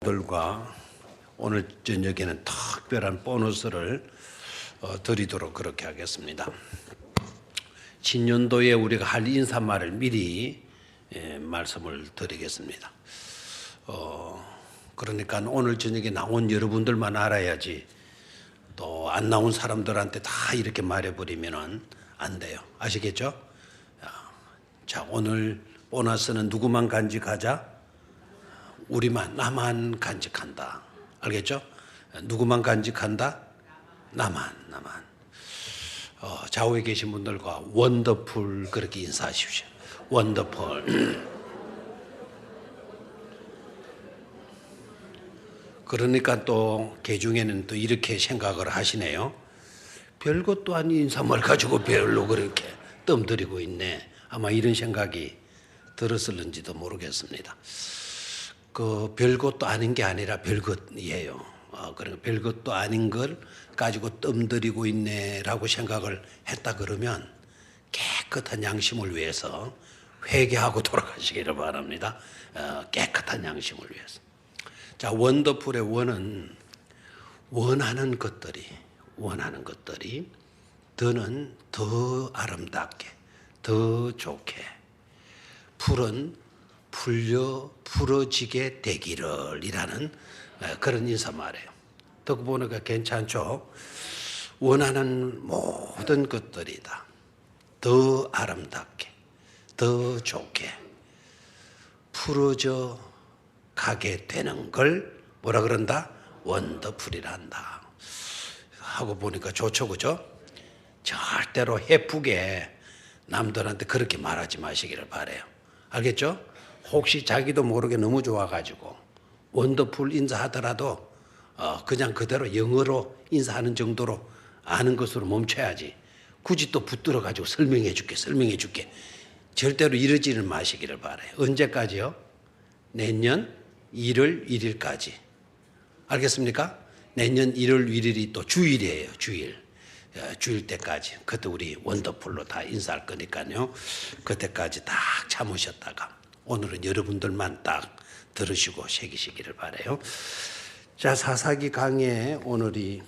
들과 오늘 저녁에는 특별한 보너스를 드리도록 그렇게 하겠습니다. 신년도에 우리가 할 인사말을 미리 말씀을 드리겠습니다. 그러니까 오늘 저녁에 나온 여러분들만 알아야지 또 안 나온 사람들한테 다 이렇게 말해버리면 안 돼요. 아시겠죠? 자, 오늘 보너스는 누구만 간직하자? 나만 간직한다. 알겠죠? 누구만 간직한다? 나만. 좌우에 계신 분들과 원더풀 그렇게 인사하십시오. 원더풀. 그러니까 또 개중에는 또 이렇게 생각을 하시네요. 별것도 아닌 인사말 가지고 별로 그렇게 뜸들이고 있네. 아마 이런 생각이 들었을는지도 모르겠습니다. 그 별것도 아닌 게 아니라 별것이에요. 그러니까 별것도 아닌 걸 가지고 뜸들이고 있네라고 생각을 했다 그러면 깨끗한 양심을 위해서 회개하고 돌아가시기를 바랍니다. 깨끗한 양심을 위해서. 자, 원더풀의 원은 원하는 것들이 더는 더 아름답게, 더 좋게, 풀은 풀어지게 되기를 이라는 그런 인사말이에요. 듣고 보니까 괜찮죠? 원하는 모든 것들이다. 더 아름답게, 더 좋게 풀어져 가게 되는 걸 뭐라 그런다? 원더풀이란다. 하고 보니까 좋죠, 그죠? 절대로 해프게 남들한테 그렇게 말하지 마시기를 바라요. 알겠죠? 혹시 자기도 모르게 너무 좋아가지고 원더풀 인사하더라도 그냥 그대로 영어로 인사하는 정도로 아는 것으로 멈춰야지. 굳이 또 붙들어가지고 설명해 줄게. 절대로 이러지는 마시기를 바라요. 언제까지요? 내년 1월 1일까지. 알겠습니까? 내년 1월 1일이 또 주일이에요. 주일 때까지. 그때 우리 원더풀로 다 인사할 거니까요. 그때까지 딱 참으셨다가 오늘은 여러분들만 딱 들으시고 새기시기를 바라요. 자, 사사기 강의 오늘이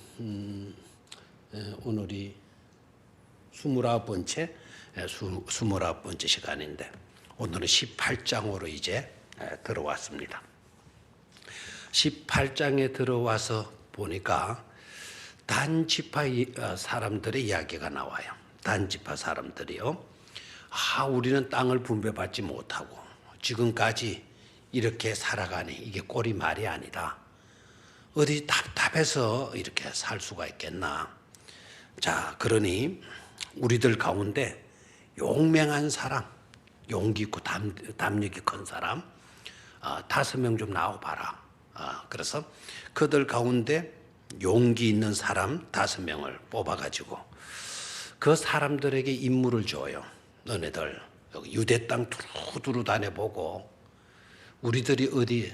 29번째 시간인데 오늘은 18장으로 이제 들어왔습니다. 18장에 들어와서 보니까 단지파 사람들의 이야기가 나와요. 단지파 사람들이요. 우리는 땅을 분배받지 못하고 지금까지 이렇게 살아가니 이게 꼴이 말이 아니다. 어디 답답해서 이렇게 살 수가 있겠나. 자, 그러니 우리들 가운데 용맹한 사람, 용기 있고 담력이 큰 사람 5명 좀 나와봐라. 그래서 그들 가운데 용기 있는 사람 5명을 뽑아가지고 그 사람들에게 임무를 줘요. 너네들 유대 땅 두루두루 다녀보고 우리들이 어디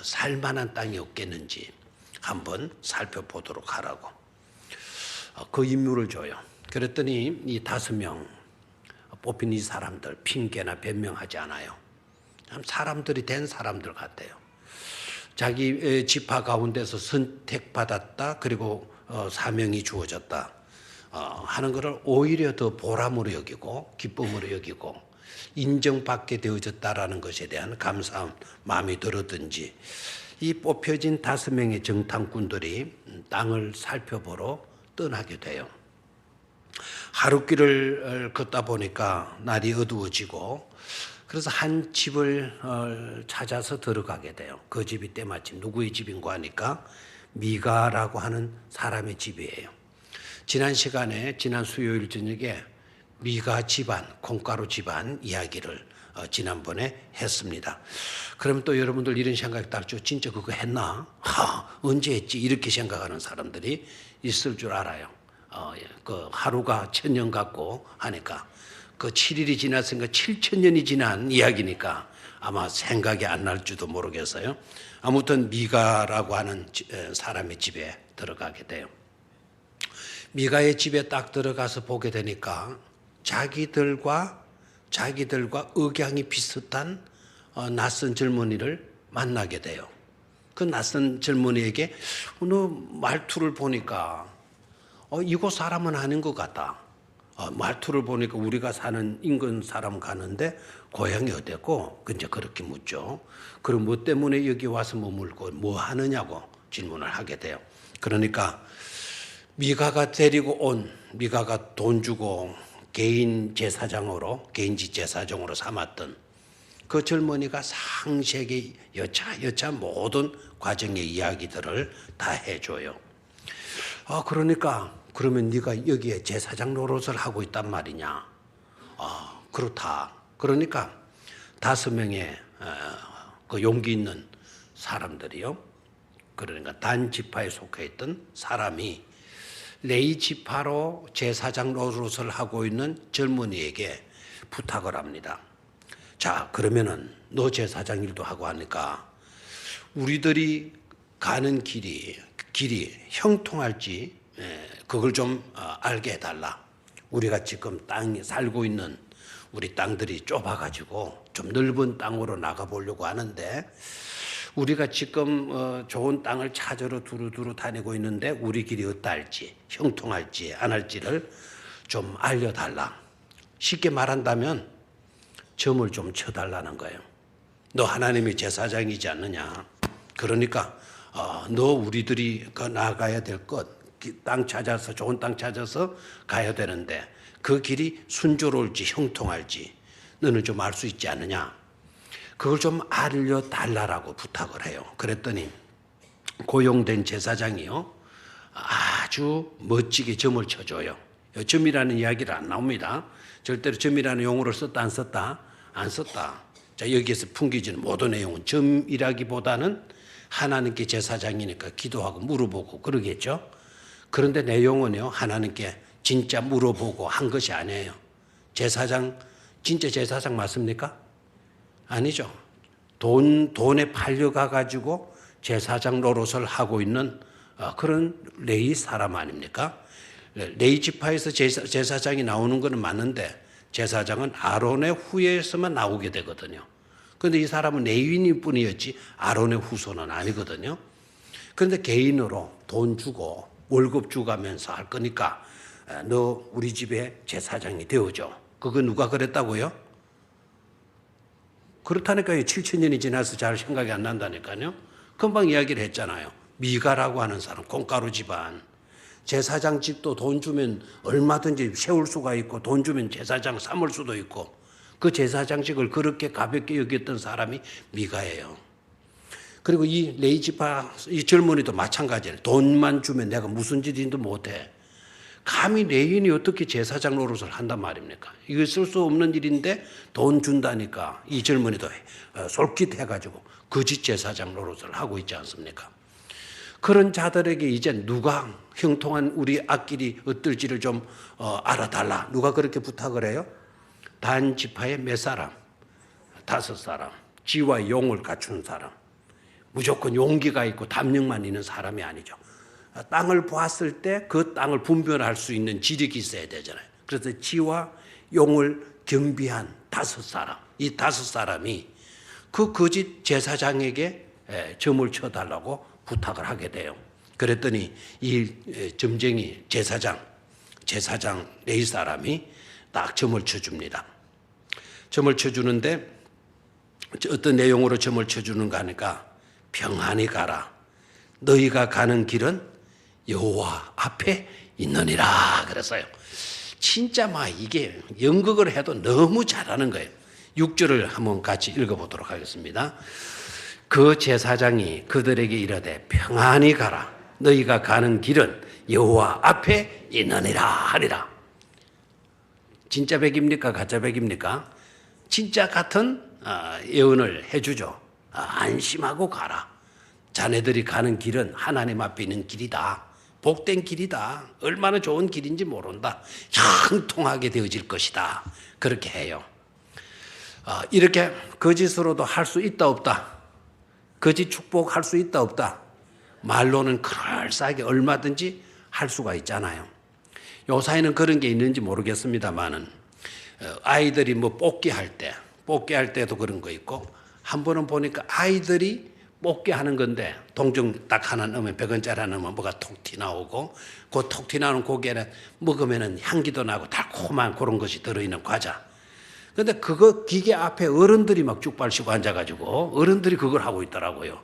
살만한 땅이 없겠는지 한번 살펴보도록 하라고 그 임무를 줘요. 그랬더니 이 5명 뽑힌 이 사람들 핑계나 변명하지 않아요. 사람들이 된 사람들 같아요. 자기 지파 가운데서 선택받았다 그리고 사명이 주어졌다 하는 것을 오히려 더 보람으로 여기고 기쁨으로 여기고 인정받게 되어졌다라는 것에 대한 감사한 마음이 들었든지 이 뽑혀진 5명의 정탐꾼들이 땅을 살펴보러 떠나게 돼요. 하룻길을 걷다 보니까 날이 어두워지고 그래서 한 집을 찾아서 들어가게 돼요. 그 집이 때마침 누구의 집인가 하니까 미가라고 하는 사람의 집이에요. 지난 수요일 저녁에 미가 집안, 콩가루 집안 이야기를 지난번에 했습니다. 그럼 또 여러분들 이런 생각이 딱죠. 진짜 그거 했나? 언제 했지? 이렇게 생각하는 사람들이 있을 줄 알아요. 그 하루가 1000년 같고 하니까 그 7일이 지났으니까 7000년이 지난 이야기니까 아마 생각이 안 날지도 모르겠어요. 아무튼 미가라고 하는 사람의 집에 들어가게 돼요. 미가의 집에 딱 들어가서 보게 되니까 자기들과 억양이 비슷한 낯선 젊은이를 만나게 돼요. 그 낯선 젊은이에게 너 말투를 보니까 이곳 사람은 아닌 것 같다. 말투를 보니까 우리가 사는 인근 사람 가는데 고향이 어땠고? 이제 그렇게 묻죠. 그럼 뭐 때문에 여기 와서 머물고 뭐 하느냐고 질문을 하게 돼요. 그러니까 미가가 데리고 온, 미가가 돈 주고 개인 개인지 제사장으로 삼았던 그 젊은이가 상세하게 여차 모든 과정의 이야기들을 다 해줘요. 그러니까 그러면 네가 여기에 제사장 노릇을 하고 있단 말이냐? 그렇다. 그러니까 5명의 그 용기 있는 사람들이요. 그러니까 단 지파에 속해 있던 사람이 레위 지파로 제사장 노릇을 하고 있는 젊은이에게 부탁을 합니다. 자, 그러면은 너 제사장 일도 하고 하니까 우리들이 가는 길이 형통할지 그걸 좀 알게 해달라. 우리가 지금 땅에 살고 있는 우리 땅들이 좁아가지고 좀 넓은 땅으로 나가보려고 하는데 우리가 지금 좋은 땅을 찾으러 두루두루 다니고 있는데 우리 길이 어떨지 형통할지 안 할지를 좀 알려달라. 쉽게 말한다면 점을 좀 쳐달라는 거예요. 너 하나님의 제사장이지 않느냐. 그러니까 너 우리들이 나가야 될 것, 땅 찾아서 좋은 땅 찾아서 가야 되는데 그 길이 순조로울지 형통할지 너는 좀 알 수 있지 않느냐. 그걸 좀 알려달라고 부탁을 해요. 그랬더니 고용된 제사장이요 아주 멋지게 점을 쳐줘요. 점이라는 이야기를 안 나옵니다. 절대로 점이라는 용어를 썼다 안 썼다? 안 썼다. 자, 여기에서 풍기지는 모든 내용은 점이라기보다는 하나님께 제사장이니까 기도하고 물어보고 그러겠죠. 그런데 내용은요 하나님께 진짜 물어보고 한 것이 아니에요. 제사장 진짜 제사장 맞습니까? 아니죠. 돈에 팔려가 가지고 제사장 노릇을 하고 있는 그런 레위 사람 아닙니까? 레위 지파에서 제사장이 나오는 것은 맞는데 제사장은 아론의 후예에서만 나오게 되거든요. 그런데 이 사람은 레위인일 뿐이었지 아론의 후손은 아니거든요. 그런데 개인으로 돈 주고 월급 주가면서 할 거니까 너 우리 집에 제사장이 되어줘. 그거 누가 그랬다고요? 그렇다니까요. 7,000년이 지나서 잘 생각이 안 난다니까요. 금방 이야기를 했잖아요. 미가라고 하는 사람, 콩가루 집안. 제사장 집도 돈 주면 얼마든지 세울 수가 있고 돈 주면 제사장 삼을 수도 있고 그 제사장직을 그렇게 가볍게 여겼던 사람이 미가예요. 그리고 이 레위 지파 이 젊은이도 마찬가지예요. 돈만 주면 내가 무슨 짓인도 못해. 감히 레위인이 어떻게 제사장 노릇을 한단 말입니까? 이거 쓸 수 없는 일인데 돈 준다니까 이 젊은이도 솔깃해가지고 거짓 제사장 노릇을 하고 있지 않습니까? 그런 자들에게 이제 누가 형통한 우리 앞길이 어떨지를 좀 알아달라. 누가 그렇게 부탁을 해요? 단 지파의 몇 사람? 5사람. 지와 용을 갖춘 사람. 무조건 용기가 있고 담력만 있는 사람이 아니죠. 땅을 보았을 때 그 땅을 분별할 수 있는 지력이 있어야 되잖아요. 그래서 지와 용을 겸비한 5사람. 이 5사람이 그 거짓 제사장에게 점을 쳐달라고 부탁을 하게 돼요. 그랬더니 이 점쟁이 제사장 레위 사람이 딱 점을 쳐줍니다. 점을 쳐주는데 어떤 내용으로 점을 쳐주는가 하니까 평안히 가라. 너희가 가는 길은 여호와 앞에 있느니라 그랬어요. 진짜 막 이게 연극을 해도 너무 잘하는 거예요. 6절을 한번 같이 읽어보도록 하겠습니다. 그 제사장이 그들에게 이르되 평안히 가라. 너희가 가는 길은 여호와 앞에 있느니라 하리라. 진짜 백입니까? 가짜 백입니까? 진짜 같은 예언을 해주죠. 안심하고 가라. 자네들이 가는 길은 하나님 앞에 있는 길이다. 복된 길이다. 얼마나 좋은 길인지 모른다. 형통하게 되어질 것이다. 그렇게 해요. 이렇게 거짓으로도 할 수 있다 없다. 거짓 축복할 수 있다 없다. 말로는 그럴싸하게 얼마든지 할 수가 있잖아요. 요사이는 그런 게 있는지 모르겠습니다만은 아이들이 뭐 뽑기 할 때도 그런 거 있고 한 번은 보니까 아이들이 뽑게 하는 건데 동전 딱 하나 넣으면 100원짜리 하나 넣으면 뭐가 톡 튀나오고 그 톡 튀나오는 고기에는 먹으면 향기도 나고 달콤한 그런 것이 들어있는 과자. 근데 그거 기계 앞에 어른들이 막 쭉발치고 앉아가지고 어른들이 그걸 하고 있더라고요.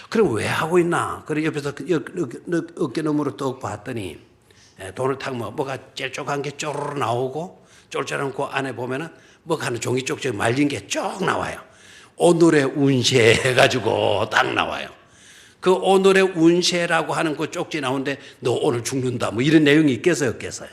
그럼 왜 하고 있나? 그래 옆에서 어깨 너머로 떡 봤더니 돈을 탁 뭐가 짤쪽한 게 쪼르르 나오고 쫄쫄한 그 안에 보면은 뭐가 하는 종이 쪽지 말린 게 쭉 나와요. 오늘의 운세 해가지고 딱 나와요. 그 오늘의 운세라고 하는 그 쪽지 나오는데 너 오늘 죽는다 뭐 이런 내용이 있겠어요, 없겠어요?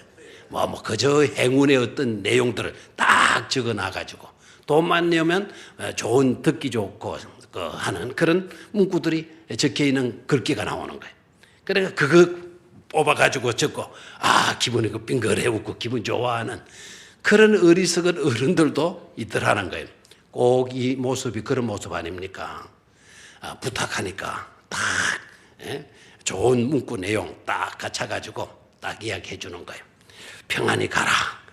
뭐 그저 행운의 어떤 내용들을 딱 적어 놔가지고 돈만 내면 좋은 듣기 좋고 하는 그런 문구들이 적혀 있는 글귀가 나오는 거예요. 그러니까 그거 뽑아가지고 적고 기분이 그 빙그레 웃고 기분 좋아하는 그런 어리석은 어른들도 있더라는 거예요. 꼭 이 모습이 그런 모습 아닙니까? 부탁하니까 딱 좋은 문구 내용 딱 갖춰가지고 딱 이야기해 주는 거예요. 평안히 가라.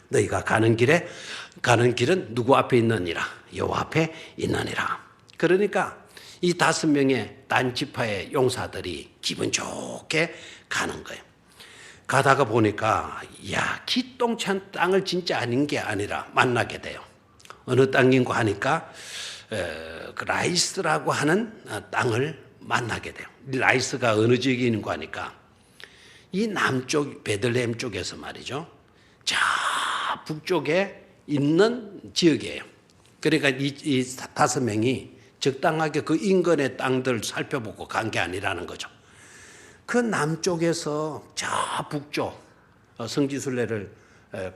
너희가 가는 길은 누구 앞에 있느니라? 여호와 앞에 있느니라. 그러니까 이 5명의 딴 지파의 용사들이 기분 좋게 가는 거예요. 가다가 보니까 기똥찬 땅을 진짜 아닌 게 아니라 만나게 돼요. 어느 땅인고 하니까 그 라이스라고 하는 땅을 만나게 돼요. 라이스가 어느 지역에 있는고 하니까 이 남쪽 베들레헴 쪽에서 말이죠. 저 북쪽에 있는 지역이에요. 그러니까 이 5명이 적당하게 그 인근의 땅들 살펴보고 간 게 아니라는 거죠. 그 남쪽에서 저 북쪽 성지순례를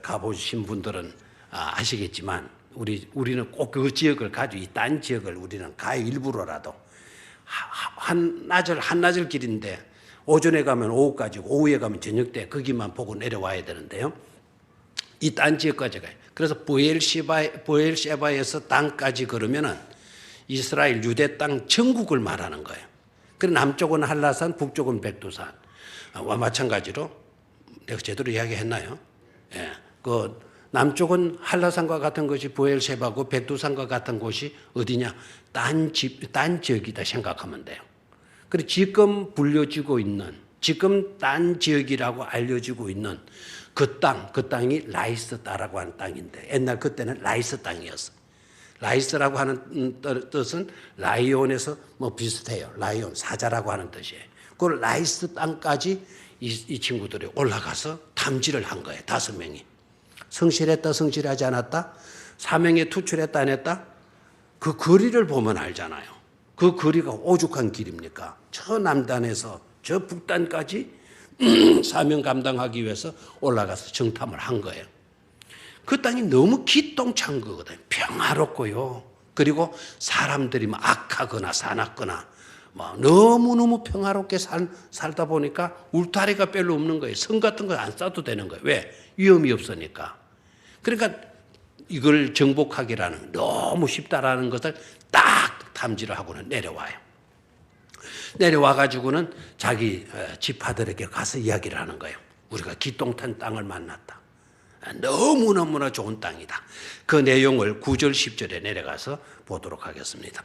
가보신 분들은 아시겠지만 우리는 꼭 그 지역을 가지고 이 딴 지역을 우리는 가요. 일부러라도 한나절 길인데 오전에 가면 오후까지 오후에 가면 저녁 때 거기만 보고 내려와야 되는데요. 이 딴 지역까지 가요. 그래서 보엘셰바에서 땅까지 걸으면은 이스라엘 유대 땅 전국을 말하는 거예요. 그리고 남쪽은 한라산, 북쪽은 백두산과 마찬가지로 내가 제대로 이야기했나요? 그 남쪽은 한라산과 같은 것이 보엘셰바고 백두산과 같은 곳이 어디냐? 딴 지역이다 생각하면 돼요. 그리고 지금 불려지고 있는 지금 딴 지역이라고 알려지고 있는 그 땅이 라이스 땅이라고 하는 땅인데 옛날 그때는 라이스 땅이었어. 라이스라고 하는 뜻은 라이온에서 뭐 비슷해요. 라이온 사자라고 하는 뜻이에요. 그 라이스 땅까지 이 친구들이 올라가서 탐지를 한 거예요. 5명이. 성실했다, 성실하지 않았다? 사명에 투출했다, 안 했다? 그 거리를 보면 알잖아요. 그 거리가 오죽한 길입니까? 저 남단에서 저 북단까지 사명 감당하기 위해서 올라가서 정탐을 한 거예요. 그 땅이 너무 기똥찬 거거든요. 평화롭고요. 그리고 사람들이 막 악하거나 사납거나 막 너무너무 평화롭게 살다 보니까 울타리가 별로 없는 거예요. 성 같은 거 안 쌓아도 되는 거예요. 왜? 위험이 없으니까. 그러니까 이걸 정복하기라는 너무 쉽다라는 것을 딱 탐지를 하고는 내려와요. 내려와가지고는 자기 지파들에게 가서 이야기를 하는 거예요. 우리가 기똥찬 땅을 만났다. 너무너무나 좋은 땅이다. 그 내용을 9절 10절에 내려가서 보도록 하겠습니다.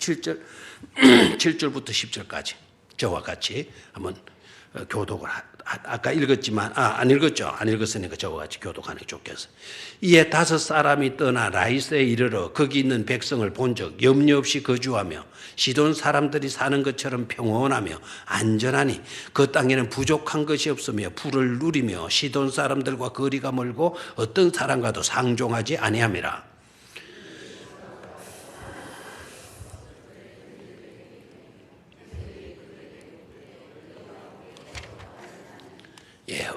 7절부터 10절까지 저와 같이 한번 교독을 아까 읽었지만 안 읽었죠. 안 읽었으니까 저와 같이 교독하는 게 좋겠어요. 이에 5 사람이 떠나 라이스에 이르러 거기 있는 백성을 본 적 염려 없이 거주하며 시돈 사람들이 사는 것처럼 평온하며 안전하니 그 땅에는 부족한 것이 없으며 풀을 누리며 시돈 사람들과 거리가 멀고 어떤 사람과도 상종하지 아니함이라.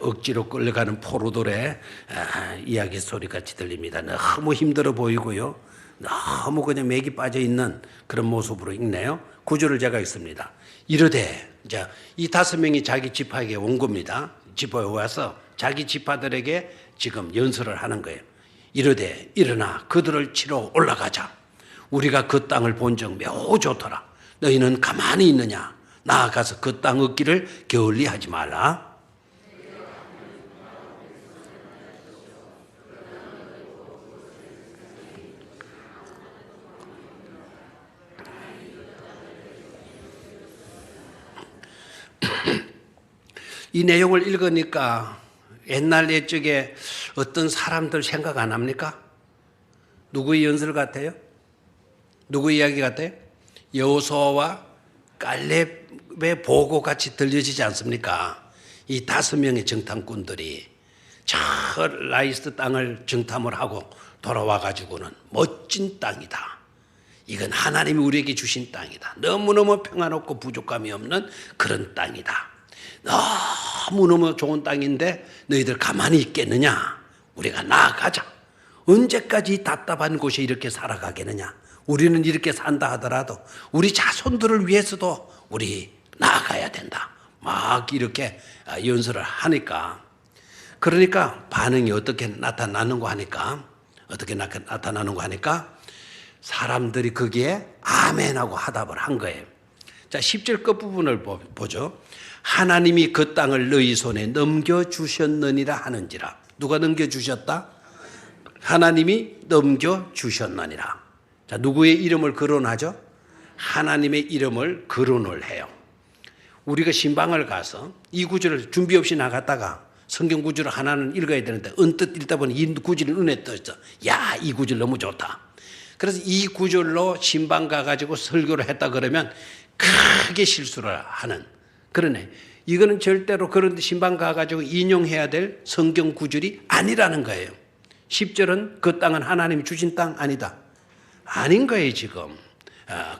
억지로 끌려가는 포로들의 이야기 소리 같이 들립니다. 너무 힘들어 보이고요. 너무 그냥 맥이 빠져 있는 그런 모습으로 읽네요. 9절을 제가 읽습니다. 이르되, 이 5명이 자기 지파에게 온 겁니다. 지파에 와서 자기 지파들에게 지금 연설을 하는 거예요. 이르되, 일어나 그들을 치러 올라가자. 우리가 그 땅을 본 적 매우 좋더라. 너희는 가만히 있느냐? 나아가서 그 땅 얻기를 게을리하지 말라. 이 내용을 읽으니까 옛날 옛적에 어떤 사람들 생각 안 합니까? 누구의 연설 같아요? 누구 이야기 같아요? 여호수아와 갈렙의 보고 같이 들려지지 않습니까? 이 5명의 정탐꾼들이 저 라이스 땅을 정탐을 하고 돌아와 가지고는 멋진 땅이다. 이건 하나님이 우리에게 주신 땅이다. 너무너무 평안없고 부족함이 없는 그런 땅이다. 너무너무 좋은 땅인데 너희들 가만히 있겠느냐? 우리가 나아가자. 언제까지 이 답답한 곳에 이렇게 살아가겠느냐? 우리는 이렇게 산다 하더라도 우리 자손들을 위해서도 우리 나아가야 된다. 막 이렇게 연설을 하니까, 그러니까 반응이 어떻게 나타나는 거 하니까, 사람들이 거기에 아멘하고 화답을 한 거예요. 자, 10절 끝부분을 보죠. 하나님이 그 땅을 너희 손에 넘겨주셨느니라 하는지라. 누가 넘겨주셨다? 하나님이 넘겨주셨느니라. 자, 누구의 이름을 거론하죠? 하나님의 이름을 거론을 해요. 우리가 신방을 가서 이 구절을 준비 없이 나갔다가 성경 구절을 하나는 읽어야 되는데 언뜻 읽다 보니 이 구절이 눈에 떠있어. 야, 이 구절 너무 좋다. 그래서 이 구절로 신방 가가지고 설교를 했다 그러면 크게 실수를 하는, 그러네. 이거는 절대로 그런 신방 가가지고 인용해야 될 성경 구절이 아니라는 거예요. 10절은 그 땅은 하나님이 주신 땅 아니다. 아닌 거예요, 지금.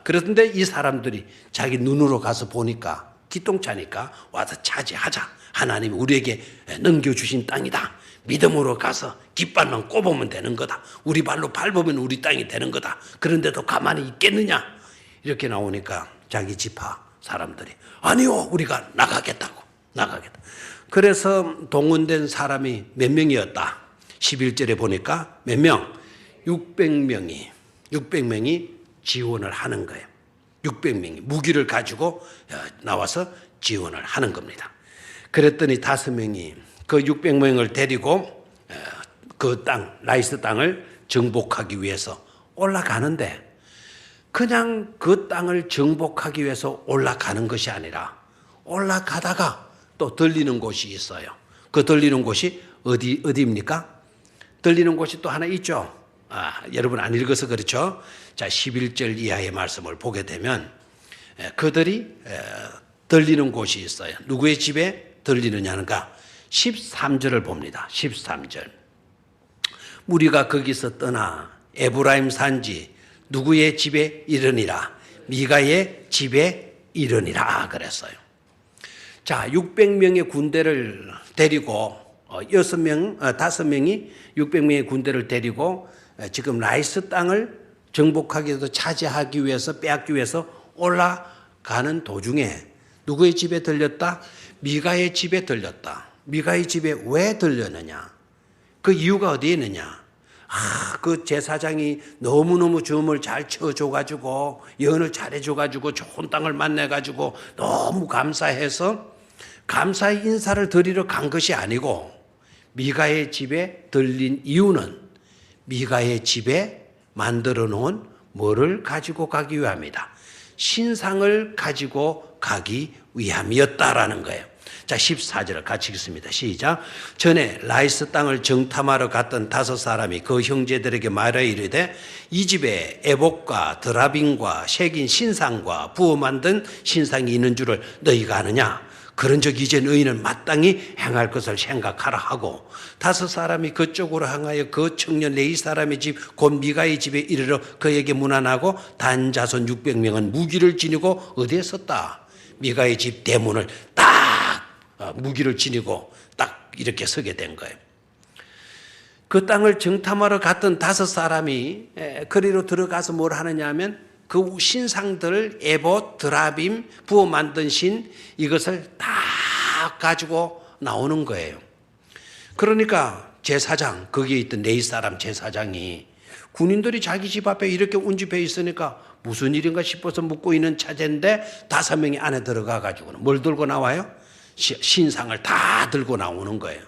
그런데 이 사람들이 자기 눈으로 가서 보니까 기똥차니까 와서 차지하자. 하나님이 우리에게 넘겨주신 땅이다. 믿음으로 가서 깃발만 꼽으면 되는 거다. 우리 발로 밟으면 우리 땅이 되는 거다. 그런데도 가만히 있겠느냐? 이렇게 나오니까 자기 지파 사람들이 아니요, 우리가 나가겠다. 그래서 동원된 사람이 몇 명이었다? 11절에 보니까 몇 명? 600명이 지원을 하는 거예요. 600명이 무기를 가지고 나와서 지원을 하는 겁니다. 그랬더니 5명이 그 600명을 데리고 그 땅, 라이스 땅을 정복하기 위해서 올라가는데, 그냥 그 땅을 정복하기 위해서 올라가는 것이 아니라 올라가다가 또 들리는 곳이 있어요. 그 들리는 곳이 어디입니까? 들리는 곳이 또 하나 있죠. 여러분 안 읽어서 그렇죠. 자, 11절 이하의 말씀을 보게 되면 그들이 들리는 곳이 있어요. 누구의 집에 들리느냐는가? 13절을 봅니다. 13절. 무리가 거기서 떠나 에브라임 산지 누구의 집에 이르니라? 미가의 집에 이르니라 그랬어요. 자, 600명의 군대를 데리고 5명이 600명의 군대를 데리고 지금 라이스 땅을 정복하기 위해서 차지하기 위해서 빼앗기 위해서 올라가는 도중에 누구의 집에 들렸다? 미가의 집에 들렸다. 미가의 집에 왜 들렸느냐? 그 이유가 어디에 있느냐? 그 제사장이 너무너무 줌을 잘 쳐줘가지고 예언을 잘해줘가지고 좋은 땅을 만나가지고 너무 감사해서 감사의 인사를 드리러 간 것이 아니고, 미가의 집에 들린 이유는 미가의 집에 만들어 놓은 뭐를 가지고 가기 위함이다. 신상을 가지고 가기 위함이었다라는 거예요. 자, 14절을 같이 읽습니다. 시작. 전에 라이스 땅을 정탐하러 갔던 5사람이 그 형제들에게 말하여 이르되 이 집에 에봇과 드라빔과 새긴 신상과 부어 만든 신상이 있는 줄을 너희가 아느냐? 그런즉 이제 너희는 마땅히 행할 것을 생각하라 하고 5사람이 그쪽으로 향하여 그 청년 레위 사람의 집 곧 미가의 집에 이르러 그에게 문안하고 단 자손 600명은 무기를 지니고 어디에 섰다? 미가의 집 대문을 딱 무기를 지니고 딱 이렇게 서게 된 거예요. 그 땅을 정탐하러 갔던 5사람이 거리로 들어가서 뭘 하느냐 하면 그 신상들 에봇, 드라빔, 부어 만든 신 이것을 다 가지고 나오는 거예요. 그러니까 제사장, 거기에 있던 레위 사람 제사장이 군인들이 자기 집 앞에 이렇게 운집해 있으니까 무슨 일인가 싶어서 묻고 있는 차제인데 5명이 안에 들어가 가지고는 뭘 들고 나와요? 신상을 다 들고 나오는 거예요.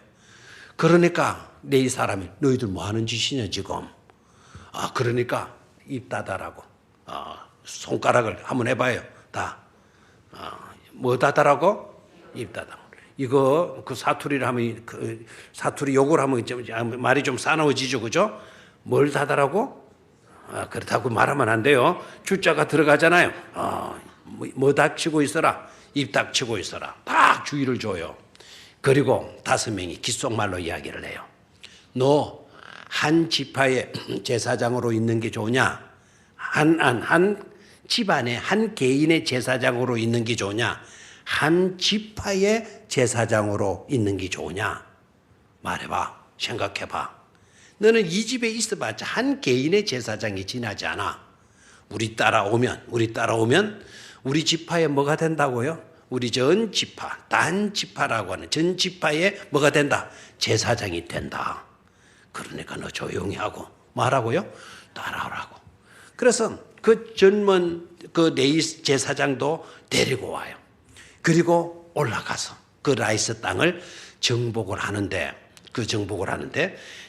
그러니까 레위 사람이 너희들 뭐 하는 짓이냐 지금? 그러니까 입 닫아라고. 손가락을 한번 해봐요. 뭐 닫아라고? 입다당. 이거 그 사투리를 하면 그 사투리 욕을 하면 좀 말이 좀 싸나워지죠, 그죠? 뭘 닫으라고? 그렇다고 말하면 안 돼요. 주자가 들어가잖아요. 뭐 닥치고 있어라. 입 닥치고 있어라. 딱 주의를 줘요. 그리고 5명이 귓속말로 이야기를 해요. 너 한 지파의 제사장으로 있는 게 좋으냐? 한 집안에 한 개인의 제사장으로 있는 게 좋으냐? 한 지파의 제사장으로 있는 게 좋으냐? 말해봐. 생각해봐. 너는 이 집에 있어봤자 한 개인의 제사장이 지나지 않아. 우리 따라오면 우리 지파에 뭐가 된다고요? 우리 전 지파, 단 지파라고 하는 전 지파에 뭐가 된다? 제사장이 된다. 그러니까 너 조용히 하고 말하고요? 따라오라고. 그래서 그 젊은 그 레위 제사장도 데리고 와요. 그리고 올라가서 그 라이스 땅을 정복을 하는데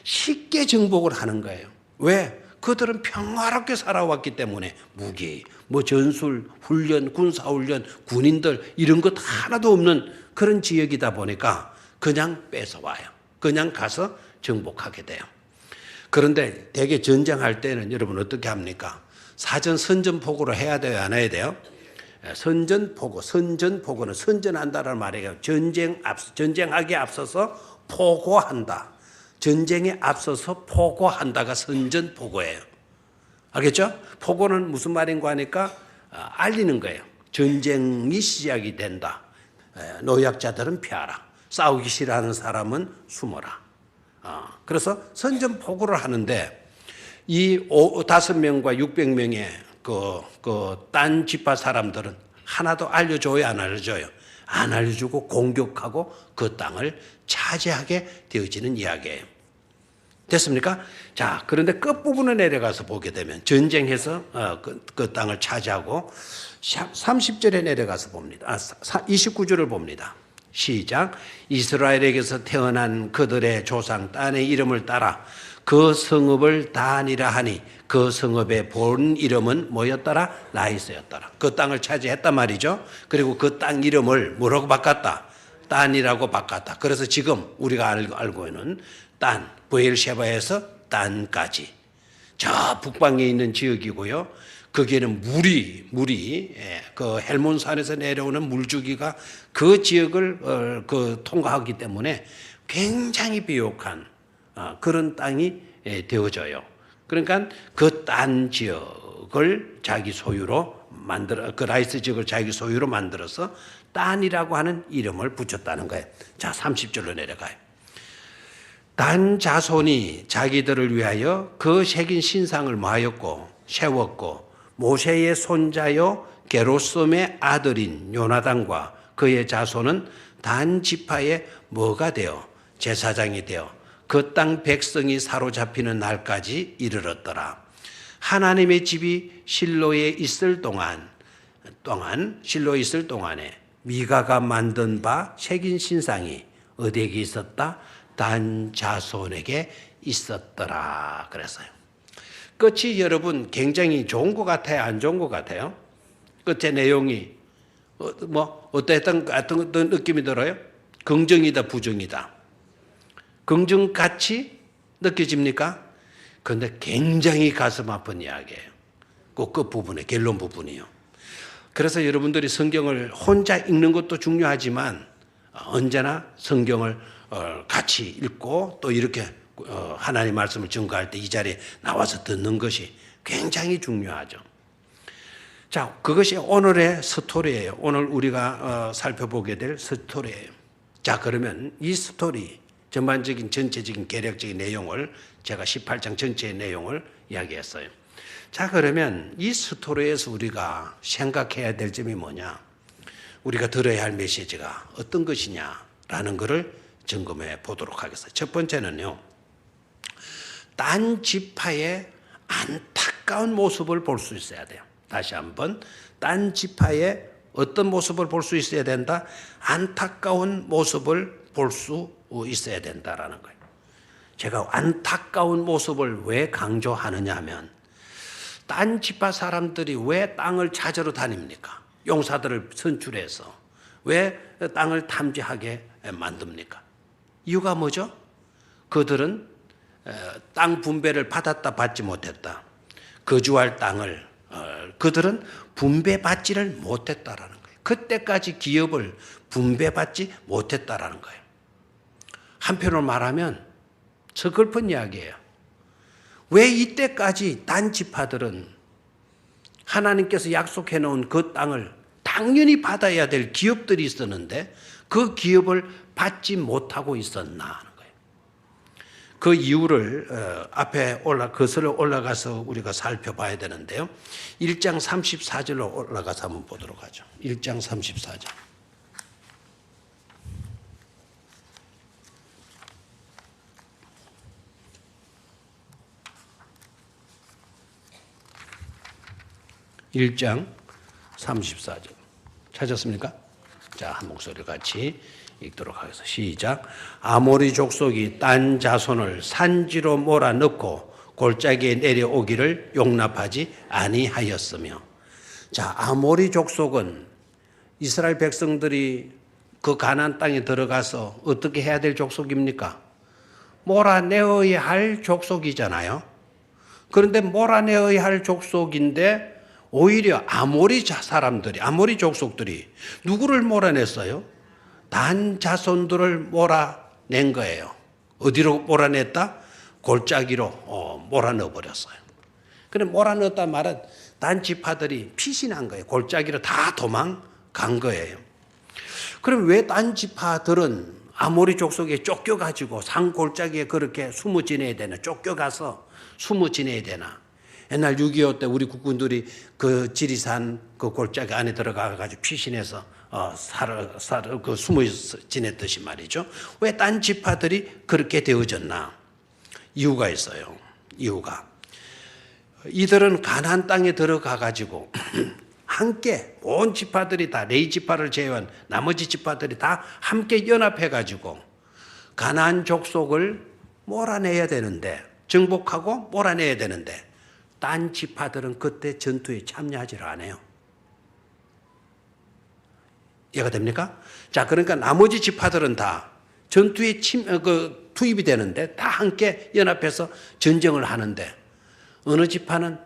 쉽게 정복을 하는 거예요. 왜? 그들은 평화롭게 살아왔기 때문에 무기, 전술, 훈련, 군사훈련, 군인들 이런 것 하나도 없는 그런 지역이다 보니까 그냥 뺏어와요. 그냥 가서 정복하게 돼요. 그런데 대개 전쟁할 때는 여러분 어떻게 합니까? 사전 선전포고를 해야 돼요, 안 해야 돼요? 선전포고는 선전한다라는 말이에요. 전쟁하기에 앞서서 포고한다. 전쟁에 앞서서 포고한다가 선전포고예요. 알겠죠? 포고는 무슨 말인가 하니까 알리는 거예요. 전쟁이 시작이 된다. 노약자들은 피하라. 싸우기 싫어하는 사람은 숨어라. 그래서 선전포고를 하는데 이 5명과 600명의 딴 지파 사람들은 하나도 알려줘요, 안 알려줘요? 안 알려주고 공격하고 그 땅을 차지하게 되어지는 이야기예요. 됐습니까? 자, 그런데 끝부분에 내려가서 보게 되면 전쟁해서 그 땅을 차지하고 30절에 내려가서 봅니다. 29절을 봅니다. 시작. 이스라엘에게서 태어난 그들의 조상 딴의 이름을 따라 그 성읍을 단이라 하니 그 성읍의 본 이름은 뭐였더라? 라이스였더라. 그 땅을 차지했단 말이죠. 그리고 그 땅 이름을 뭐라고 바꿨다? 딴이라고 바꿨다. 그래서 지금 우리가 알고 있는 딴, 브엘셰바에서 딴까지 저 북방에 있는 지역이고요. 거기에는 물이 그 헬몬산에서 내려오는 물주기가 그 지역을 통과하기 때문에 굉장히 비옥한 그런 땅이 되어져요. 그러니까 그 딴 지역을 자기 소유로 그 라이스 지역을 자기 소유로 만들어서 딴이라고 하는 이름을 붙였다는 거예요. 자, 30절로 내려가요. 단 자손이 자기들을 위하여 그 새긴 신상을 마였고 세웠고 모세의 손자요 게로솜의 아들인 요나단과 그의 자손은 단 지파의 뭐가 되어 제사장이 되어 그 땅 백성이 사로잡히는 날까지 이르렀더라. 하나님의 집이 실로에 있을 동안에 미가가 만든 바 새긴 신상이 어디에게 있었다? 단 자손에게 있었더라. 그랬어요. 끝이 여러분 굉장히 좋은 것 같아요? 안 좋은 것 같아요? 끝의 내용이 어떤 느낌이 들어요? 긍정이다, 부정이다? 긍정같이 느껴집니까? 그런데 굉장히 가슴 아픈 이야기예요. 그 끝부분에, 결론 부분이요. 그래서 여러분들이 성경을 혼자 읽는 것도 중요하지만 언제나 성경을 같이 읽고 또 이렇게 하나님 말씀을 증거할 때 이 자리에 나와서 듣는 것이 굉장히 중요하죠. 자, 그것이 오늘의 스토리예요. 오늘 우리가 살펴보게 될 스토리예요. 자, 그러면 이 스토리 전반적인 전체적인 개략적인 내용을 제가 18장 전체의 내용을 이야기했어요. 자, 그러면 이 스토리에서 우리가 생각해야 될 점이 뭐냐? 우리가 들어야 할 메시지가 어떤 것이냐라는 것을 점검해 보도록 하겠습니다. 첫 번째는요. 딴 지파의 안타까운 모습을 볼 수 있어야 돼요. 다시 한번 딴 지파의 어떤 모습을 볼 수 있어야 된다? 안타까운 모습을 볼 수 있어야 된다라는 거예요. 제가 안타까운 모습을 왜 강조하느냐 하면 딴 지파 사람들이 왜 땅을 찾으러 다닙니까? 용사들을 선출해서 왜 땅을 탐지하게 만듭니까? 이유가 뭐죠? 그들은 땅 분배를 받았다 받지 못했다. 거주할 땅을 그들은 분배받지를 못했다라는 거예요. 그때까지 기업을 분배받지 못했다라는 거예요. 한편으로 말하면 서글픈 이야기예요. 왜 이때까지 단 지파들은 하나님께서 약속해 놓은 그 땅을 당연히 받아야 될 기업들이 있었는데 그 기업을 받지 못하고 있었나 하는 거예요. 그 이유를 앞에 거슬러 올라가서 우리가 살펴봐야 되는데요. 1장 34절로 올라가서 한번 보도록 하죠. 1장 34절. (1장 34절) 찾았습니까? 자, 한 목소리 같이 읽도록 하겠습니다. 시작. 아모리 족속이 딴 자손을 산지로 몰아넣고 골짜기에 내려오기를 용납하지 아니하였으며. 자, 아모리 족속은 이스라엘 백성들이 그 가나안 땅에 들어가서 어떻게 해야 될 족속입니까? 몰아내어야 할 족속이잖아요. 그런데 몰아내어야 할 족속인데 오히려 아모리 사람들이, 아모리 족속들이 누구를 몰아냈어요? 단 자손들을 몰아낸 거예요. 어디로 몰아냈다? 골짜기로 몰아넣어 버렸어요. 그래 몰아넣었단 말은 단 지파들이 피신한 거예요. 골짜기로 다 도망간 거예요. 그럼 왜 단 지파들은 아모리 족속에 쫓겨가지고 산 골짜기에 그렇게 숨어 지내야 되나? 쫓겨가서 숨어 지내야 되나? 옛날 6.25 때 우리 국군들이 그 지리산 그 골짜기 안에 들어가가지고 피신해서 숨어 지냈듯이 말이죠. 왜 딴 지파들이 그렇게 되어졌나? 이유가 있어요. 이유가. 이들은 가나안 땅에 들어가가지고 함께 온 지파들이 다 레위 지파를 제외한 나머지 지파들이 다 함께 연합해가지고 가나안 족속을 몰아내야 되는데 정복하고 몰아내야 되는데 딴 지파들은 그때 전투에 참여하지를 않아요. 이해가 됩니까? 자, 그러니까 나머지 지파들은 다 전투에 투입이 되는데 다 함께 연합해서 전쟁을 하는데 어느 지파는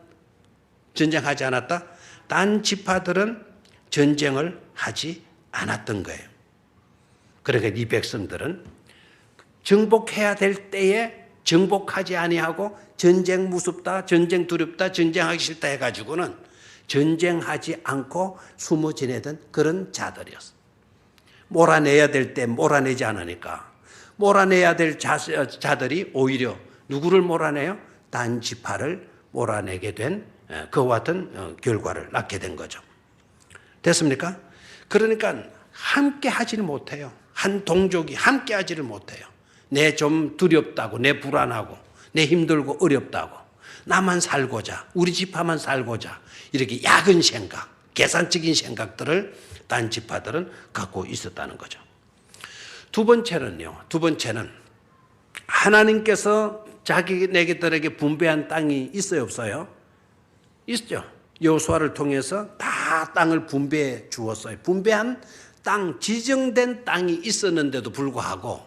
전쟁하지 않았다? 딴 지파들은 전쟁을 하지 않았던 거예요. 그러니까 이 백성들은 정복해야 될 때에 정복하지 아니하고 전쟁 무섭다, 전쟁 두렵다, 전쟁하기 싫다 해가지고는 전쟁하지 않고 숨어 지내던 그런 자들이었어. 몰아내야 될 때 몰아내지 않으니까 몰아내야 될 자들이 오히려 누구를 몰아내요? 단 지파를 몰아내게 된 그와 같은 결과를 낳게 된 거죠. 됐습니까? 그러니까 함께 하지를 못해요. 한 동족이 함께 하지를 못해요. 내 좀 두렵다고, 내 불안하고, 내 힘들고 어렵다고, 나만 살고자, 우리 지파만 살고자 이렇게 야근 생각, 계산적인 생각들을 딴 지파들은 갖고 있었다는 거죠. 두 번째는요. 두 번째는 하나님께서 자기네들에게 분배한 땅이 있어요, 없어요? 있죠. 여호수아를 통해서 다 땅을 분배해 주었어요. 분배한 땅, 지정된 땅이 있었는데도 불구하고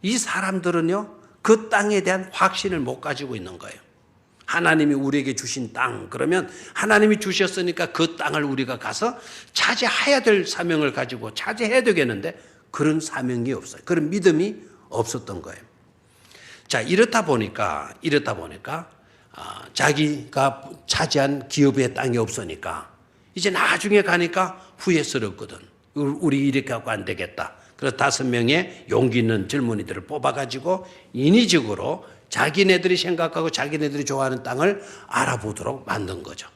이 사람들은요, 그 땅에 대한 확신을 못 가지고 있는 거예요. 하나님이 우리에게 주신 땅, 그러면 하나님이 주셨으니까 그 땅을 우리가 가서 차지해야 될 사명을 가지고 차지해야 되겠는데 그런 사명이 없어요. 그런 믿음이 없었던 거예요. 자, 이렇다 보니까 자기가 차지한 기업의 땅이 없으니까 이제 나중에 가니까 후회스럽거든. 우리 이렇게 하고 안 되겠다. 그래서 5명의 용기 있는 젊은이들을 뽑아가지고 인위적으로 자기네들이 생각하고 자기네들이 좋아하는 땅을 알아보도록 만든 거죠.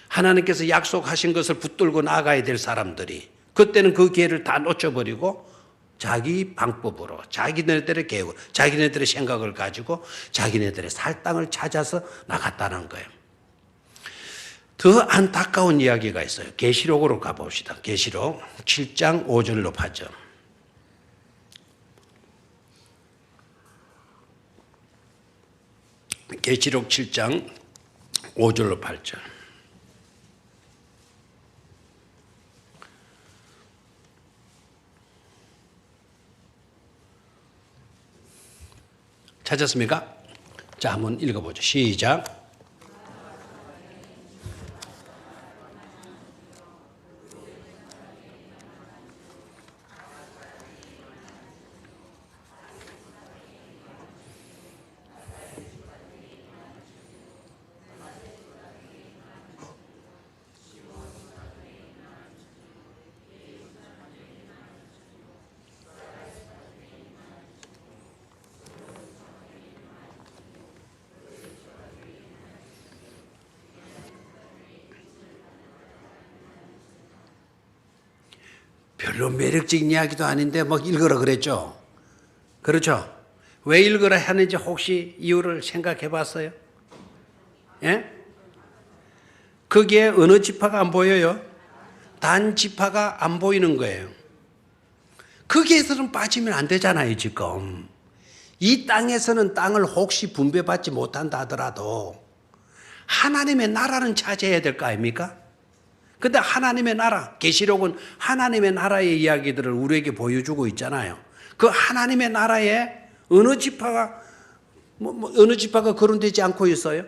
하나님께서 약속하신 것을 붙들고 나가야 될 사람들이 그때는 그 기회를 다 놓쳐버리고 자기 방법으로 자기네들의 계획, 자기네들의 생각을 가지고 자기네들의 살 땅을 찾아서 나갔다는 거예요. 더 안타까운 이야기가 있어요. 계시록으로 가봅시다. 계시록 7장 5절로 8절. 계시록 7장 5절로 8절. 찾았습니까? 자, 한번 읽어보죠. 시작. 별로 매력적인 이야기도 아닌데 막 읽으라 그랬죠. 그렇죠? 왜 읽으라 하는지 혹시 이유를 생각해 봤어요? 예? 거기에 어느 지파가 안 보여요? 단 지파가 안 보이는 거예요. 거기에서는 빠지면 안 되잖아요, 지금. 이 땅에서는 땅을 혹시 분배받지 못한다 하더라도 하나님의 나라는 차지해야 될 거 아닙니까? 근데 하나님의 나라, 계시록은 하나님의 나라의 이야기들을 우리에게 보여주고 있잖아요. 그 하나님의 나라에 어느 지파가 어느 지파가 거론되지 않고 있어요?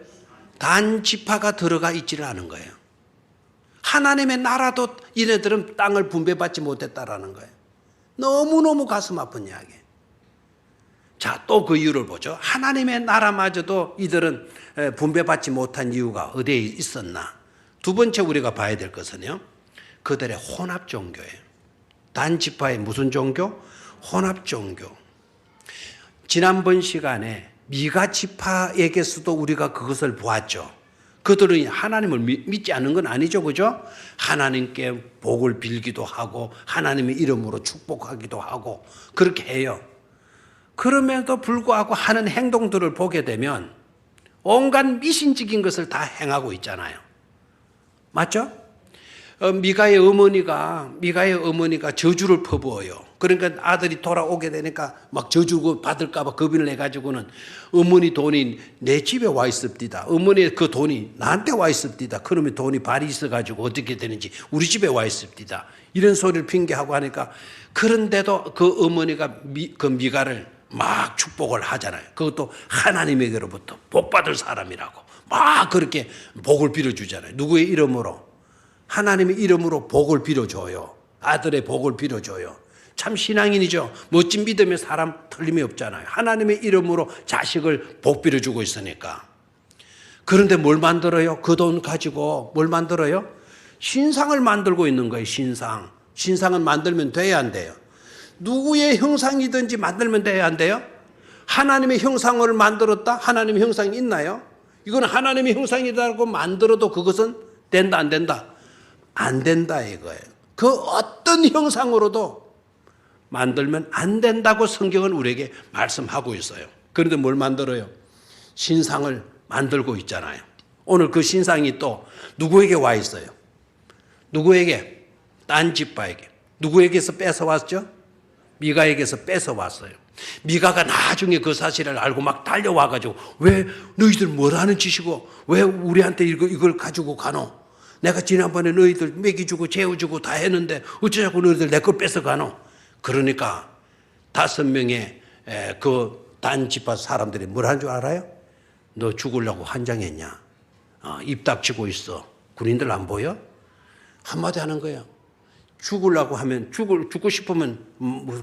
단 지파가 들어가 있지를 않은 거예요. 하나님의 나라도 이네들은 땅을 분배받지 못했다라는 거예요. 너무너무 가슴 아픈 이야기예요. 자, 또 그 이유를 보죠. 하나님의 나라마저도 이들은 분배받지 못한 이유가 어디에 있었나? 두 번째 우리가 봐야 될 것은요, 그들의 혼합 종교예요. 단 지파의 무슨 종교? 혼합 종교. 지난번 시간에 미가 지파에게서도 우리가 그것을 보았죠. 그들은 하나님을 믿지 않는 건 아니죠, 그죠? 하나님께 복을 빌기도 하고 하나님의 이름으로 축복하기도 하고 그렇게 해요. 그럼에도 불구하고 하는 행동들을 보게 되면 온갖 미신적인 것을 다 행하고 있잖아요. 맞죠? 미가의 어머니가 저주를 퍼부어요. 그러니까 아들이 돌아오게 되니까 막 저주 받을까 봐 겁을 내가지고는 어머니 돈이 내 집에 와 있습니다. 어머니의 그 돈이 나한테 와 있습니다. 그러면 돈이 발이 있어가지고 어떻게 되는지 우리 집에 와 있습니다. 이런 소리를 핑계하고 하니까, 그런데도 그 어머니가 그 미가를 막 축복을 하잖아요. 그것도 하나님에게로부터 복받을 사람이라고 막 그렇게 복을 빌어주잖아요. 누구의 이름으로? 하나님의 이름으로 복을 빌어줘요. 아들의 복을 빌어줘요. 참 신앙인이죠. 멋진 믿음의 사람 틀림이 없잖아요. 하나님의 이름으로 자식을 복 빌어주고 있으니까. 그런데 뭘 만들어요? 그 돈 가지고 뭘 만들어요? 신상을 만들고 있는 거예요. 신상. 신상은 만들면 돼야 안 돼요? 누구의 형상이든지 만들면 돼야 안 돼요? 하나님의 형상을 만들었다? 하나님의 형상이 있나요? 이건 하나님의 형상이라고 만들어도 그것은 된다 안 된다? 안 된다 이거예요. 그 어떤 형상으로도 만들면 안 된다고 성경은 우리에게 말씀하고 있어요. 그런데 뭘 만들어요? 신상을 만들고 있잖아요. 오늘 그 신상이 또 누구에게 와 있어요? 누구에게? 딴 지파에게. 누구에게서 뺏어왔죠? 미가에게서 뺏어왔어요. 미가가 나중에 그 사실을 알고 막 달려와가지고, 왜 너희들 뭐라는 짓이고 왜 우리한테 이걸 가지고 가노? 내가 지난번에 너희들 먹이주고 재워주고 다 했는데 어쩌자고 너희들 내 걸 뺏어가노? 그러니까 5명의 그 단 지파 사람들이 뭘 한 줄 알아요? 너 죽으려고 환장했냐? 입 닥치고 있어. 군인들 안 보여? 한마디 하는 거예요. 죽으려고 하면 죽고 싶으면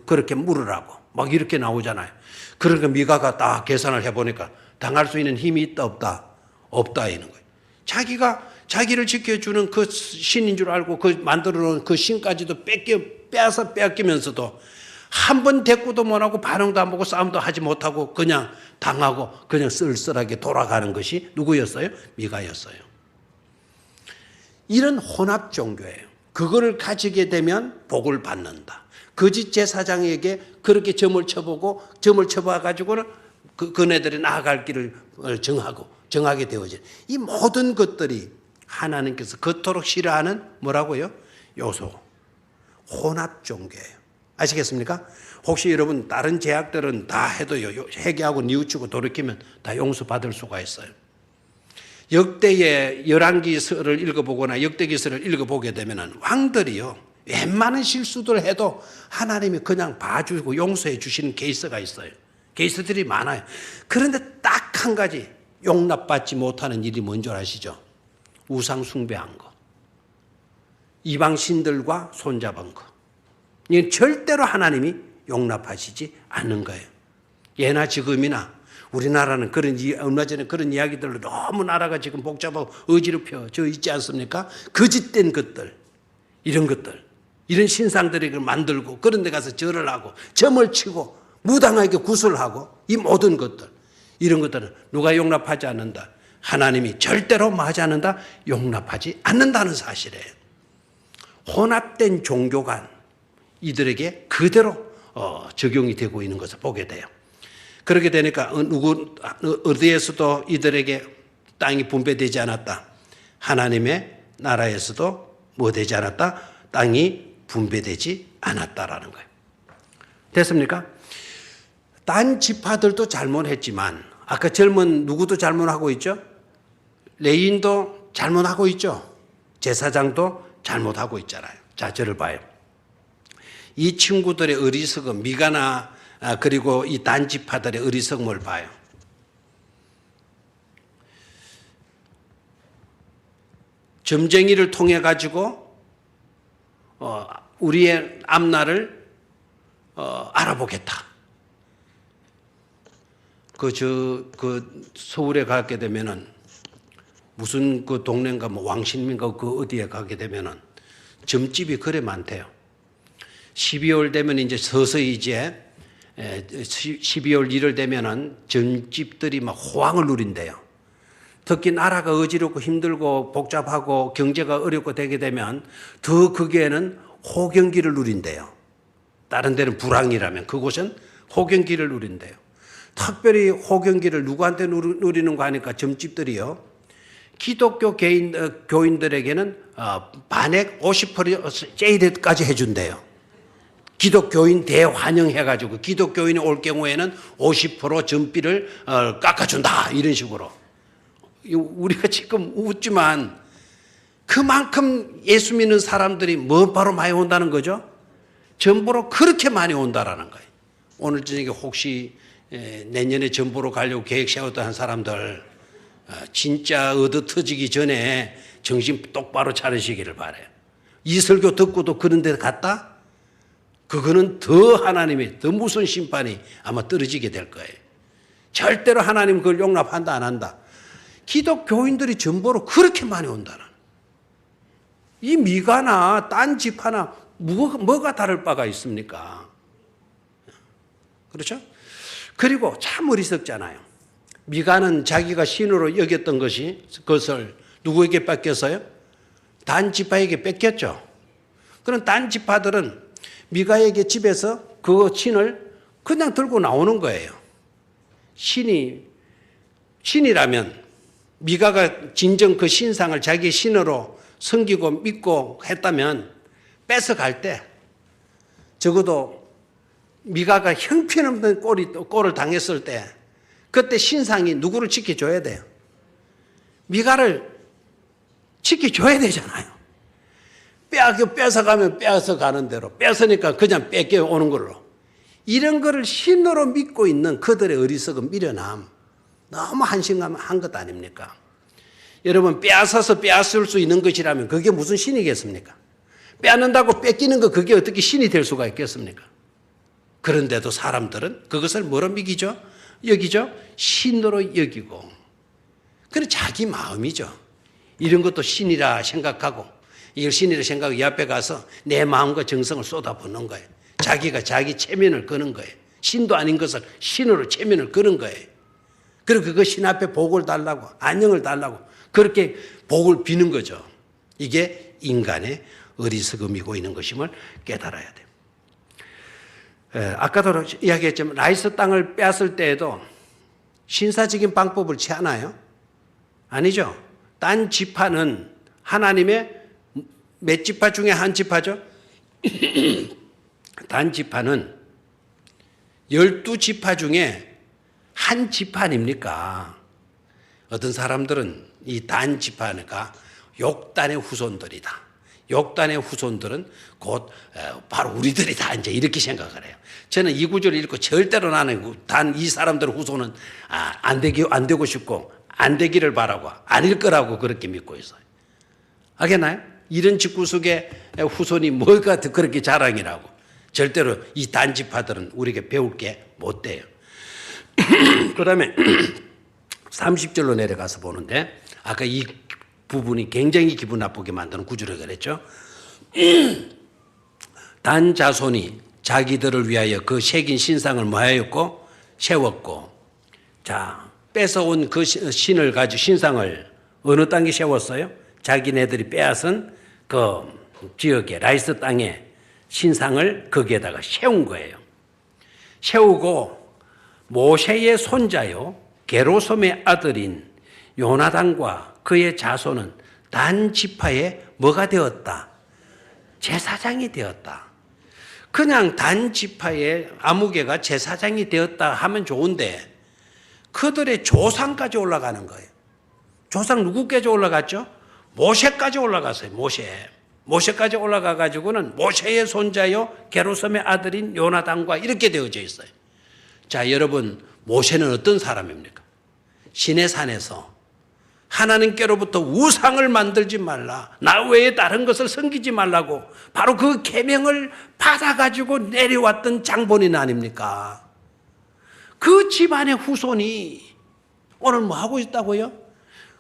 그렇게 물으라고 막 이렇게 나오잖아요. 그러니까 미가가 딱 계산을 해보니까 당할 수 있는 힘이 있다 없다? 없다 이는 거예요. 자기가 자기를 지켜주는 그 신인 줄 알고 그 만들어 놓은 그 신까지도 빼앗기면서도 한 번 대꾸도 못하고 반응도 안 보고 싸움도 하지 못하고 그냥 당하고 그냥 쓸쓸하게 돌아가는 것이 누구였어요? 미가였어요. 이런 혼합 종교예요. 그거를 가지게 되면 복을 받는다. 거짓 제사장에게 그렇게 점을 쳐보고 점을 쳐봐가지고는 그네들이 나아갈 길을 정하게 되어진 이 모든 것들이 하나님께서 그토록 싫어하는 뭐라고요? 요소. 혼합 종교예요. 아시겠습니까? 혹시 여러분 다른 제약들은 다 해도요, 회개하고 뉘우치고 돌이키면 다 용서받을 수가 있어요. 역대의 열왕기서를 읽어보거나 역대기서를 읽어보게 되면 왕들이요, 웬만한 실수들 해도 하나님이 그냥 봐주고 용서해 주시는 케이스가 있어요. 케이스들이 많아요. 그런데 딱 한 가지 용납받지 못하는 일이 뭔지 아시죠? 우상 숭배한 거. 이방신들과 손잡은 거. 이건 절대로 하나님이 용납하시지 않는 거예요. 예나 지금이나 우리나라는 얼마 전에 그런 이야기들로 너무 나라가 지금 복잡하고 어지럽혀 있지 않습니까? 거짓된 것들, 이런 것들, 이런 신상들을 만들고 그런 데 가서 절을 하고 점을 치고 무당하게 구슬하고 이 모든 것들, 이런 것들은 누가 용납하지 않는다? 하나님이 절대로 하지 않는다? 용납하지 않는다는 사실이에요. 혼합된 종교가 이들에게 그대로 적용이 되고 있는 것을 보게 돼요. 그렇게 되니까 어디에서도 이들에게 땅이 분배되지 않았다. 하나님의 나라에서도 뭐 되지 않았다? 땅이 분배되지 않았다라는 거예요. 됐습니까? 딴 지파들도 잘못했지만 아까 젊은 누구도 잘못하고 있죠? 레위인도 잘못하고 있죠? 제사장도 잘못하고 있잖아요. 자, 저를 봐요. 이 친구들의 어리석음, 미가나 그리고 이 단 지파들의 어리석음을 봐요. 점쟁이를 통해 가지고 우리의 앞날을 알아보겠다. 서울에 가게 되면은 무슨 그 동네인가 뭐 왕신민가 그 어디에 가게 되면은 점집이 그래 많대요. 12월 되면 이제 서서히 이제 12월 1월 되면은 점집들이 막 호황을 누린대요. 특히 나라가 어지럽고 힘들고 복잡하고 경제가 어렵고 되게 되면 더 거기에는 호경기를 누린대요. 다른 데는 불황이라면 그곳은 호경기를 누린대요. 특별히 호경기를 누구한테 누리는 거 하니까 점집들이요. 기독교 교인들에게는 반액 50% 세일까지 해준대요. 기독교인 대환영해가지고 기독교인이 올 경우에는 50% 전비를 깎아준다. 이런 식으로. 우리가 지금 웃지만 그만큼 예수 믿는 사람들이 뭐 바로 많이 온다는 거죠? 전보로 그렇게 많이 온다라는 거예요. 오늘 저녁에 혹시 내년에 전보로 가려고 계획 세웠던 사람들 진짜 얻어 터지기 전에 정신 똑바로 차리시기를 바라요. 이 설교 듣고도 그런 데 갔다? 그거는 더 하나님의 더 무서운 심판이 아마 떨어지게 될 거예요. 절대로 하나님 그걸 용납한다 안 한다. 기독교인들이 전보로 그렇게 많이 온다는. 이 미가나 딴 지파나 뭐가 다를 바가 있습니까? 그렇죠? 그리고 참 어리석잖아요. 미가는 자기가 신으로 여겼던 그것을 누구에게 뺏겼어요? 단 지파에게 뺏겼죠. 그런 단 지파들은 미가에게 집에서 그 신을 그냥 들고 나오는 거예요. 신이라면 미가가 진정 그 신상을 자기 신으로 섬기고 믿고 했다면 뺏어갈 때 적어도 미가가 형편없는 꼴을 당했을 때 그때 신상이 누구를 지켜줘야 돼요? 미가를 지켜줘야 되잖아요. 뺏어가면 뺏어가는 대로 뺏으니까 그냥 뺏겨오는 걸로. 이런 거를 신으로 믿고 있는 그들의 어리석은 미련함 너무 한심한 것 아닙니까? 여러분 빼앗아서 빼앗을 수 있는 것이라면 그게 무슨 신이겠습니까? 빼앗는다고 뺏기는 거 그게 어떻게 신이 될 수가 있겠습니까? 그런데도 사람들은 그것을 뭐로 여기죠? 신으로 여기고. 그래 자기 마음이죠. 이런 것도 신이라 생각하고 이걸 신이라 생각하고 이 앞에 가서 내 마음과 정성을 쏟아붓는 거예요. 자기가 자기 체면을 거는 거예요. 신도 아닌 것을 신으로 체면을 거는 거예요. 그리고 그 신 앞에 복을 달라고 안녕을 달라고 그렇게 복을 비는 거죠. 이게 인간의 어리석음이고 있는 것임을 깨달아야 돼요. 아까도 이야기했지만 라이스 땅을 빼앗을 때에도 신사적인 방법을 취하나요? 아니죠. 딴 지파는 하나님의 몇 지파 중에 한 지파죠? 단 지파는 12지파 중에 한 지파 아닙니까? 어떤 사람들은 이 단 지파가 욕단의 후손들이다. 욕단의 후손들은 곧 바로 우리들이다 이제 이렇게 생각을 해요. 저는 이 구절을 읽고 절대로 나는 단 이 사람들 후손은 안 되고 싶고 안 되기를 바라고 아닐 거라고 그렇게 믿고 있어요. 알겠나요? 이런 집구석의 후손이 뭐가 그렇게 자랑이라고. 절대로 이 단지파들은 우리에게 배울 게 못 돼요. 그 다음에 30절로 내려가서 보는데 아까 이 부분이 굉장히 기분 나쁘게 만드는 구절을 그랬죠. 단 자손이 자기들을 위하여 그 새긴 신상을 뭐하였고 세웠고, 자 뺏어온 그 신을 가지고 신상을 어느 땅에 세웠어요? 자기네들이 빼앗은 그 지역에 라이스 땅에 신상을 거기에다가 세운 거예요. 세우고 모세의 손자요 게로솜의 아들인 요나단과 그의 자손은 단 지파에 뭐가 되었다? 제사장이 되었다. 그냥 단 지파의 아무개가 제사장이 되었다 하면 좋은데 그들의 조상까지 올라가는 거예요. 조상 누구까지 올라갔죠? 모세까지 올라갔어요. 모세까지 올라가 가지고는 모세의 손자요 게로솜의 아들인 요나단과 이렇게 되어져 있어요. 자, 여러분, 모세는 어떤 사람입니까? 시내산에서 하나님께로부터 우상을 만들지 말라, 나 외에 다른 것을 섬기지 말라고 바로 그 계명을 받아가지고 내려왔던 장본인 아닙니까? 그 집안의 후손이 오늘 뭐 하고 있다고요?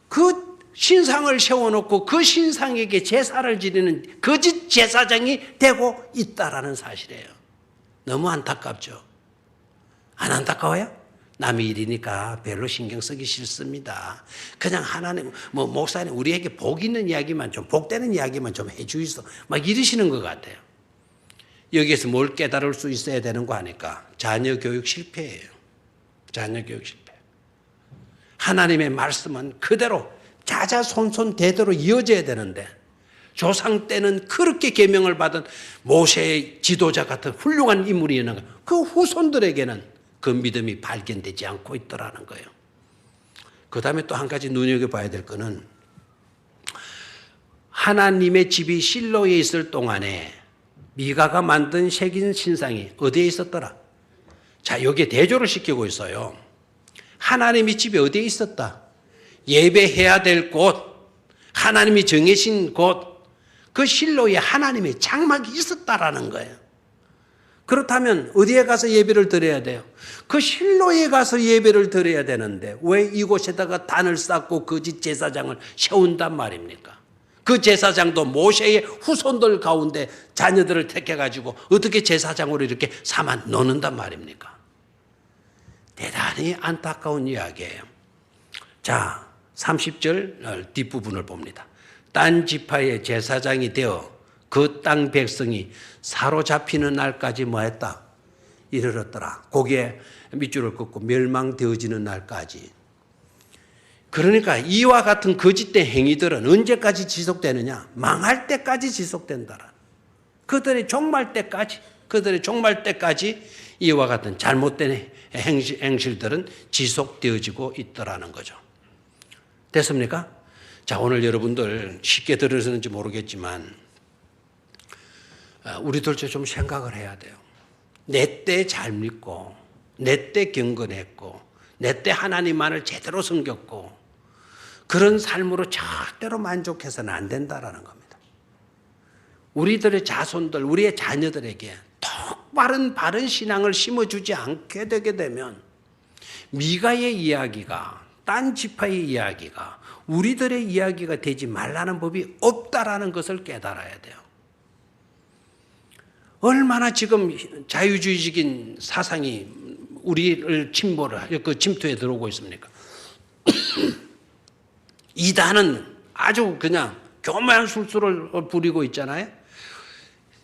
그 신상을 세워놓고 그 신상에게 제사를 지내는 거짓 제사장이 되고 있다라는 사실이에요. 너무 안타깝죠? 안 안타까워요? 남의 일이니까 별로 신경 쓰기 싫습니다. 그냥 하나님, 목사님 우리에게 복 있는 이야기만 좀, 복되는 이야기만 좀 해주이소. 막 이러시는 것 같아요. 여기에서 뭘 깨달을 수 있어야 되는 거 아니까? 자녀 교육 실패예요. 자녀 교육 실패. 하나님의 말씀은 그대로 자자손손 대대로 이어져야 되는데 조상 때는 그렇게 계명을 받은 모세의 지도자 같은 훌륭한 인물이 있는 거예요. 그 후손들에게는 그 믿음이 발견되지 않고 있더라는 거예요. 그 다음에 또 한 가지 눈여겨봐야 될 거는 하나님의 집이 실로에 있을 동안에 미가가 만든 새긴 신상이 어디에 있었더라? 자, 여기에 대조를 시키고 있어요. 하나님의 집이 어디에 있었다? 예배해야 될 곳, 하나님이 정해진 곳, 그 실로에 하나님의 장막이 있었다라는 거예요. 그렇다면 어디에 가서 예배를 드려야 돼요? 그 실로에 가서 예배를 드려야 되는데 왜 이곳에다가 단을 쌓고 거짓 제사장을 세운단 말입니까? 그 제사장도 모세의 후손들 가운데 자녀들을 택해가지고 어떻게 제사장으로 이렇게 삼아 놓는단 말입니까? 대단히 안타까운 이야기예요. 자, 30절 뒷부분을 봅니다. 딴 지파의 제사장이 되어 그 땅 백성이 사로잡히는 날까지 뭐했다? 이르렀더라. 거기에 밑줄을 긋고 멸망되어지는 날까지. 그러니까 이와 같은 거짓된 행위들은 언제까지 지속되느냐? 망할 때까지 지속된다라. 그들의 종말 때까지 이와 같은 잘못된 행실들은 지속되어지고 있더라는 거죠. 됐습니까? 자, 오늘 여러분들 쉽게 들으셨는지 모르겠지만 우리들 좀 생각을 해야 돼요. 내 때 잘 믿고 내 때 경건했고 내 때 하나님만을 제대로 섬겼고 그런 삶으로 절대로 만족해서는 안 된다라는 겁니다. 우리들의 자손들, 우리의 자녀들에게 바른 신앙을 심어주지 않게 되게 되면 미가의 이야기가, 딴 지파의 이야기가 우리들의 이야기가 되지 말라는 법이 없다라는 것을 깨달아야 돼요. 얼마나 지금 자유주의적인 사상이 우리를 침투해 들어오고 있습니까? 이단은 아주 그냥 교묘한 술수를 부리고 있잖아요.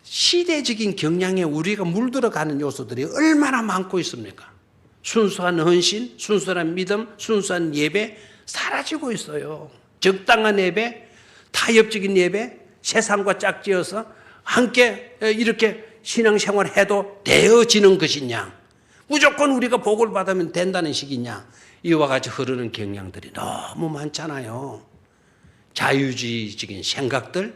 시대적인 경향에 우리가 물들어가는 요소들이 얼마나 많고 있습니까? 순수한 헌신, 순수한 믿음, 순수한 예배 사라지고 있어요. 적당한 예배, 타협적인 예배, 세상과 짝지어서 함께 이렇게 신앙생활을 해도 되어지는 것이냐, 무조건 우리가 복을 받으면 된다는 식이냐, 이와 같이 흐르는 경향들이 너무 많잖아요. 자유주의적인 생각들,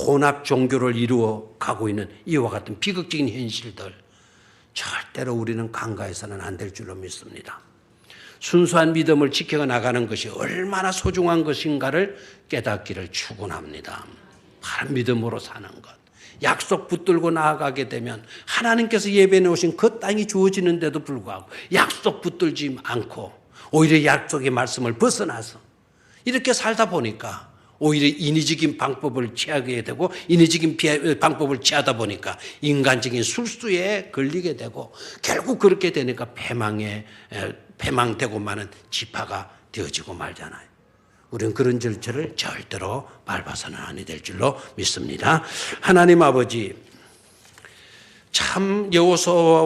혼합 종교를 이루어 가고 있는 이와 같은 비극적인 현실들 절대로 우리는 간과해서는 안 될 줄로 믿습니다. 순수한 믿음을 지켜 나가는 것이 얼마나 소중한 것인가를 깨닫기를 축원합니다. 바른 믿음으로 사는 것. 약속 붙들고 나아가게 되면 하나님께서 예배해 놓으신 그 땅이 주어지는데도 불구하고 약속 붙들지 않고 오히려 약속의 말씀을 벗어나서 이렇게 살다 보니까 오히려 인위적인 방법을 취하게 되고 인위적인 방법을 취하다 보니까 인간적인 술수에 걸리게 되고 결국 그렇게 되니까 패망되고 마는 지파가 되어지고 말잖아요. 우리는 그런 절차를 절대로 밟아서는 아니 될 줄로 믿습니다. 하나님 아버지, 참 여호수아와